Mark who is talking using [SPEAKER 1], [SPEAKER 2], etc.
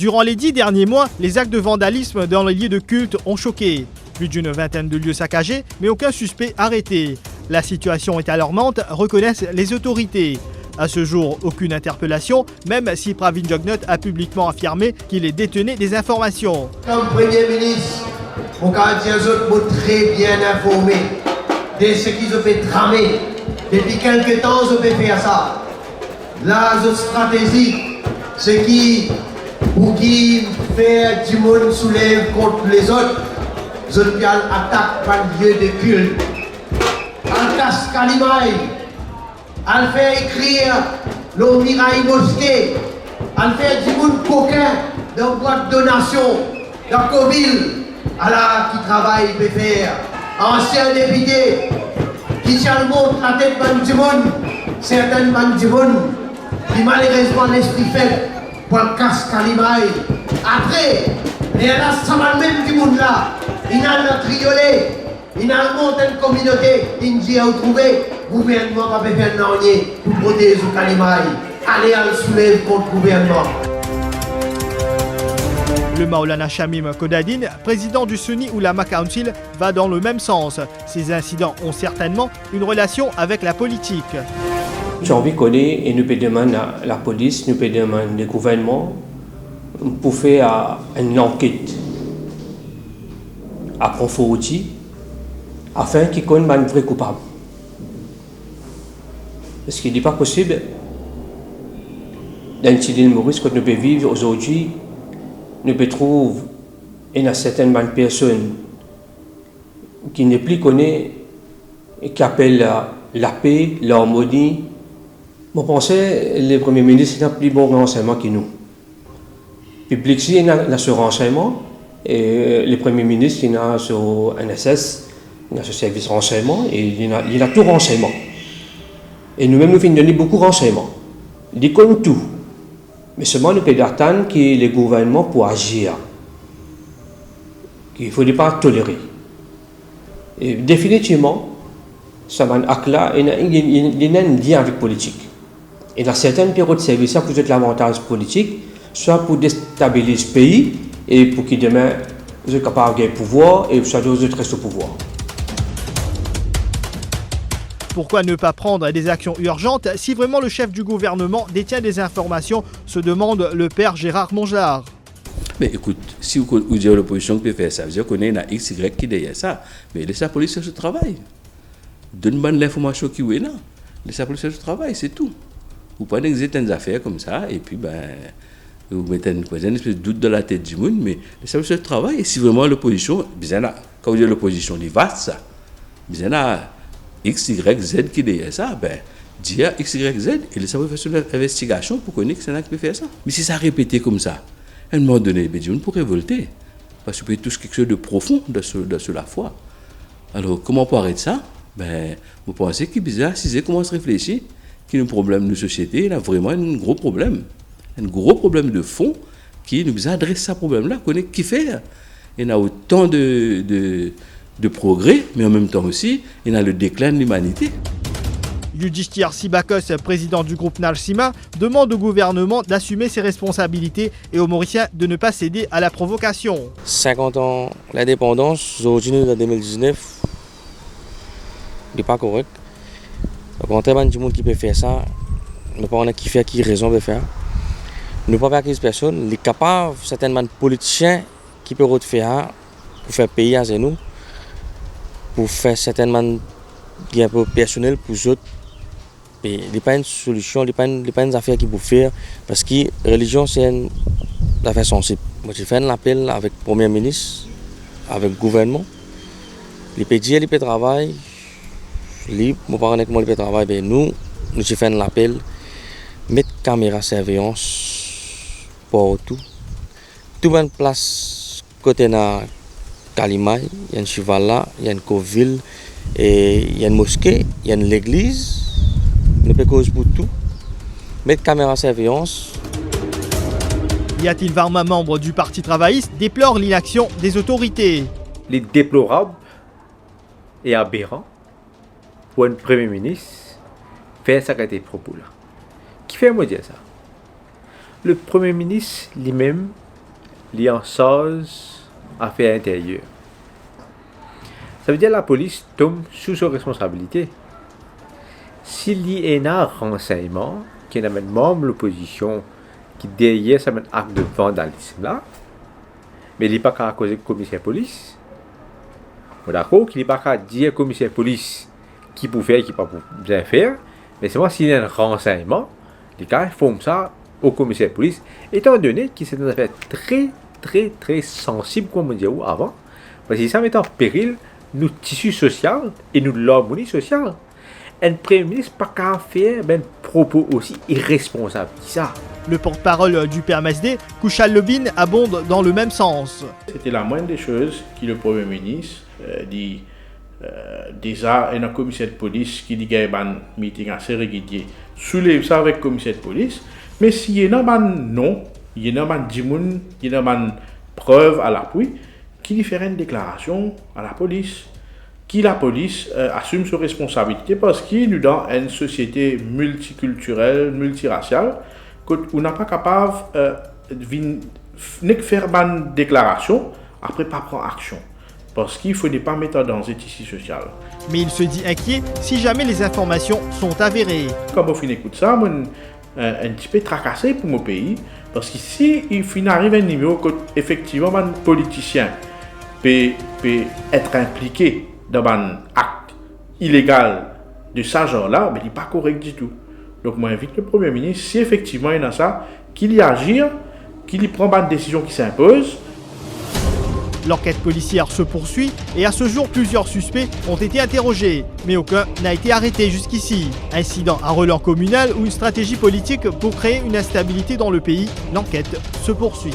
[SPEAKER 1] Durant les 10 derniers mois, les actes de vandalisme dans les lieux de culte ont choqué. Plus d'une vingtaine de lieux saccagés, mais aucun suspect arrêté. La situation est alarmante, reconnaissent les autorités. À ce jour, aucune interpellation, même si Pravin Jugnauth a publiquement affirmé qu'il détenait des informations.
[SPEAKER 2] Comme Premier ministre, on peut dire que très bien informé de ce qu'ils ont fait tramer. Depuis quelques temps, ils ont fait faire ça. La stratégie, c'est pour qui fait du monde soulève contre les autres, ils ont attaque par lieu de culte. En casse Kalimai, elle fait écrire le Mirail Mosquée, elle fait du monde coquin dans boîte de donation, dans Coville, qui travaille peut faire. Ancien député, qui tient le monde la tête du monde, certaines bandes du monde, qui malheureusement l'esprit fait pour le casse Kalimai. Après, il y a la même du monde là, il y a le triolet, il y a une communauté, il y a trouvé, le gouvernement va faire un pour protéger le Kalimai. Allez à le soulever contre le gouvernement.
[SPEAKER 1] Le Maulana Shamim Kodadine, président du Sunni Ulama Council, va dans le même sens. Ces incidents ont certainement une relation avec la politique.
[SPEAKER 3] J'ai envie qu'on ait, et nous pouvons demander à la police, nous pouvons demander au gouvernement pour faire une enquête approfondie afin qu'ils connaissent un vrai coupable. Parce qu'il n'est pas possible d'inciter le Maurice que nous pouvons vivre aujourd'hui. Nous pouvons trouver une certaine personne qui n'est plus connue et qui appelle la paix, l'harmonie. Je pense que le Premier ministre a plus bon renseignement que nous. Le public, il a ce renseignement, et le Premier ministre, il a ce NSS, il a ce service renseignement, et il a tout renseignement. Et nous-mêmes, nous finissons donner beaucoup de renseignements. Il connaît tout. Mais seulement nous pouvons attendre que les gouvernements pour agir. Qu'il ne faut pas tolérer. Et définitivement, ça va là, il y a un lien avec politique. Et dans certaines périodes de service, ça peut être l'avantage politique, soit pour déstabiliser le pays, et pour que demain, vous soyez capable de gagner pouvoir, et soit vous restent au pouvoir.
[SPEAKER 1] Pourquoi ne pas prendre des actions urgentes si vraiment le chef du gouvernement détient des informations, se demande le père Gérard Mongeard.
[SPEAKER 4] Mais écoute, si vous dites l'opposition peut faire ça, vous dire qu'on est un XY qui est derrière ça, mais laissez la police faire ce travail. Donne-moi l'information qui est là. Laissez la police faire ce travail, c'est tout. Vous prenez certaines affaires comme ça, et puis vous mettez une espèce de doute dans la tête du monde, mais laissez la police faire ce travail. Et si vraiment l'opposition, quand vous dites l'opposition, il est vaste ça. X, Y, Z qui est derrière ça, dire X, Y, Z et laisser faire son investigation pour connaître que c'est là qui peut faire ça. Mais si ça répétait comme ça, à un moment donné, on pourrait révolter. Parce que peut toucher quelque chose de profond dans la foi. Alors, comment on peut arrêter ça? Vous pensez qu'il est bizarre, si c'est comment se réfléchir, qu'il y a un problème de société, il y a vraiment un gros problème. Un gros problème de fond qui nous adresse ce problème-là, connaître qui fait. Il y a autant de progrès, mais en même temps aussi, il y a le déclin de l'humanité.
[SPEAKER 1] Yudhishthir Sibakos, président du groupe Nalsima, demande au gouvernement d'assumer ses responsabilités et aux Mauriciens de ne pas céder à la provocation.
[SPEAKER 5] 50 ans l'indépendance, aujourd'hui nous en 2019, ce n'est pas correct. Donc, on a du monde qui peut faire ça, nous pas qui fait, qui raison de faire. Nous ne pouvons pas accuser personne, les capables, certainement politiciens qui peuvent faire pour faire payer à nous. Pour faire certainement un peu personnel pour eux. Il n'y a pas une solution, il n'y a pas une affaire qui peut faire, parce que la religion, c'est une affaire sensible. Moi, j'ai fait un appel avec le Premier ministre, avec le gouvernement. Les peut dire, les peut travailler, les parents comment ils peuvent travailler, nous avons fait un appel, mettre caméra surveillance pour tout. Tout le monde place côté na Kalimai, il y a une Chivala, il y a une Coville, il y a une mosquée, il y a une église. Nous pouvons cause pour tout. Mettre caméra surveillance.
[SPEAKER 1] Yatil Varma, membre du Parti travailliste, déplore l'inaction des autorités.
[SPEAKER 6] Il est déplorable et aberrant pour un Premier ministre faire ça qu'a été propos là. Qui fait moi dire ça? Le Premier ministre lui-même lié en SARS, affaires intérieures. Ça veut dire que la police tombe sous sa responsabilité. S'il y a un renseignement qui est un membre de l'opposition qui derrière ce acte de vandalisme là, mais il n'est pas qu'à causer le commissaire de police. D'accord, qu'il n'est pas qu'à dire au commissaire de police qui peut faire et qui ne peut pas bien faire, mais c'est moi s'il y a un renseignement, les gars font ça au commissaire de police, étant donné que c'est une affaire très sensible, comme on disait avant, parce que ça met en péril nos tissus sociaux et nos l'harmonie sociale. Un premier ministre pas qu'à faire un propos aussi irresponsable que ça.
[SPEAKER 1] Le porte-parole du PMSD, Kouchal Lobine, abonde dans le même sens.
[SPEAKER 7] C'était la moindre des choses que le Premier ministre dit. Déjà, il y a un commissaire de police qui dit qu'il y a un meeting assez régulier. Soulève ça avec le commissaire de police. Mais s'il y a un non, il y a une preuve à l'appui qui fait une déclaration à la police. Qui la police assume ses responsabilités parce qu'il est dans une société multiculturelle, multiraciale, où n'a pas capable de faire une déclaration, après pas prendre action. Parce qu'il ne faut pas mettre dans un tissu social.
[SPEAKER 1] Mais il se dit inquiet si jamais les informations sont avérées.
[SPEAKER 7] Quand on écoute ça, je suis un petit peu tracassé pour mon pays. Parce que si il arrive un niveau que effectivement un politicien peut être impliqué dans un acte illégal de ce genre-là, mais il n'est pas correct du tout. Donc moi j'invite le Premier ministre, si effectivement il y a ça, qu'il y agisse, qu'il y prenne une décision qui s'impose.
[SPEAKER 1] L'enquête policière se poursuit et à ce jour, plusieurs suspects ont été interrogés, mais aucun n'a été arrêté jusqu'ici. Incident à relance communal ou une stratégie politique pour créer une instabilité dans le pays, l'enquête se poursuit.